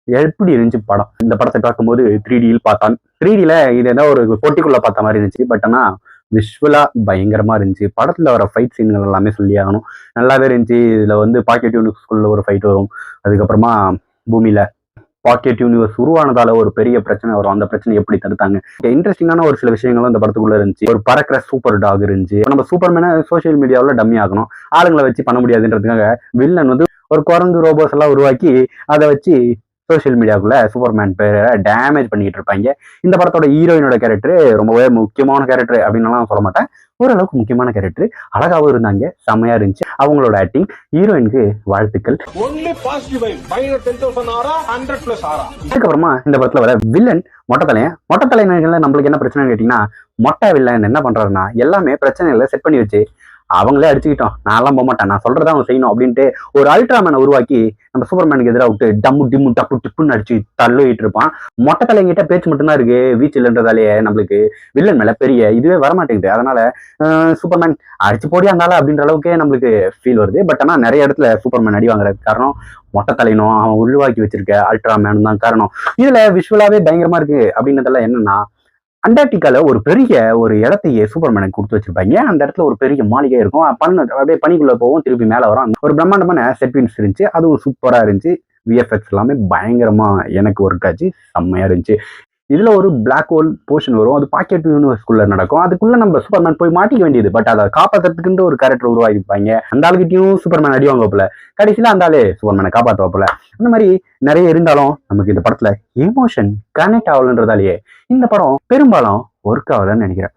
எப்படி இருந்துச்சு படம்? இந்த படத்தை பார்க்கும்போது 3Dயில் பார்த்தான். 3Dல இது ஏதோ ஒரு போட்டிக்குள்ள பார்த்த மாதிரி இருந்துச்சு. பட் ஆனா விஷுவலா பயங்கரமா இருந்துச்சு. படத்துல வர ஃபைட் சீன்கள் எல்லாமே சொல்லி ஆகணும். நல்லாவே இருந்துச்சு. இதுல வந்து பாக்கெட் யூனிவர்ஸ்குள்ள ஒரு ஃபைட் வரும். அதுக்கப்புறமா பூமியில பாக்கெட் யூனிவர்ஸ் உருவானதால ஒரு பெரிய பிரச்சனை வரும். அந்த பிரச்சனை எப்படி தடுத்தாங்க? இன்ட்ரெஸ்டிங்கான ஒரு சில விஷயங்களும் இந்த படத்துக்குள்ள இருந்துச்சு. ஒரு பறக்கிற சூப்பர் டாக் இருந்துச்சு. நம்ம சூப்பர்மேனை சோசியல் மீடியாவில் டம்மி ஆகணும். ஆளுங்களை வச்சு பண்ண முடியாதுன்றதுக்காக வில்லன் வந்து ஒரு குரங்கு ரோபோஸ் எல்லாம் உருவாக்கி அதை வச்சு சோசியல் மீடியாவுக்குள்ள சூப்பர்மேன் பேரை டேமேஜ் பண்ணிட்டு இருப்பாங்க. இந்த படத்தோட ஹீரோயினோட கேரக்டர் ரொம்பவே முக்கியமான கேரக்டர் அப்படின்னு சொல்ல மாட்டேன். ஓரளவுக்கு முக்கியமான கேரக்டர். அழகாவும் இருந்தாங்க. செம்மையா இருந்துச்சு அவங்களோட ஆக்டிங். ஹீரோயினுக்கு வாழ்த்துக்கள். அதுக்கப்புறமா இந்த படத்துல வர வில்லன் மொட்டை தலைநகர்ல நம்மளுக்கு என்ன பிரச்சனை கேட்டீங்கன்னா, மொட்டை வில்லன் என்ன பண்றாருன்னா எல்லாமே பிரச்சனைகளை செட் பண்ணி வச்சு அவங்களே அடிச்சுக்கிட்டோம். நான்லாம் போக மாட்டேன், நான் சொல்றதை அவங்க செய்யணும் அப்படின்ட்டு ஒரு அல்ட்ராமேனை உருவாக்கி நம்ம சூப்பர்மேனுக்கு எதிராக விட்டு டம்மு டிம்மு டப்பு டிப்புன்னு அடிச்சு தள்ளிட்டு இருப்பான். மொட்டை தலைங்கிட்ட பேச்சு மட்டும்தான் இருக்கு. வீச்சு இல்லைன்றதாலேயே நம்மளுக்கு வில்லன் மேல பெரிய இதுவே வரமாட்டேங்குது. அதனால சூப்பர்மேன் அடிச்சு போடியா இருந்தாலும் அப்படின்ற அளவுக்கே நம்மளுக்கு ஃபீல் வருது. பட் ஆனா நிறைய இடத்துல சூப்பர்மேன் அடி வாங்குறதுக்கு காரணம் மொட்டை தலைனும் அவன் உருவாக்கி வச்சிருக்க அல்ட்ராமேனும் தான் காரணம். இதுல விஷுவலாவே பயங்கரமா இருக்கு அப்படின்றதெல்லாம் என்னன்னா, அண்டார்டிகால ஒரு பெரிய ஒரு இடத்தையே சூப்பர்மேனுக்கு கொடுத்து வச்சிருப்பாங்க. அந்த இடத்துல ஒரு பெரிய மாளிகை இருக்கும். அப்படியே பனிக்குள்ள போவோம், திருப்பி மேல வரும். ஒரு பிரம்மாண்டமான செட் பீன்ஸ் இருந்துச்சு. அதுவும் சூப்பரா இருந்துச்சு. விஎஃப்எக்ஸ் எல்லாமே பயங்கரமா எனக்கு ஒர்க் ஆச்சு. செம்மையா இருந்துச்சு. இதுல ஒரு பிளாக் ஹோல் போர்ஷன் வரும். அது பாக்கெட் யூனிவர்ஸ்குள்ள நடக்கும். அதுக்குள்ள நம்ம சூப்பர்மேன் போய் மாட்டிக்க வேண்டியது. பட் அதை காப்பாத்துறதுக்குன்ற ஒரு கேரக்டர் உருவாக்கிப்பாங்க. அந்த ஆளுகிட்டையும் சூப்பர்மேன் அடி வாங்கப்பல, கடைசியில அந்த ஆளு சூப்பர்மேனை காப்பாற்றுவாப்புல. அந்த மாதிரி நிறைய இருந்தாலும் நமக்கு இந்த படத்துல எமோஷன் கனெக்ட் ஆகலன்றதாலேயே இந்த படம் பெரும்பாலும் ஒர்க் ஆகலன்னு நினைக்கிறேன்.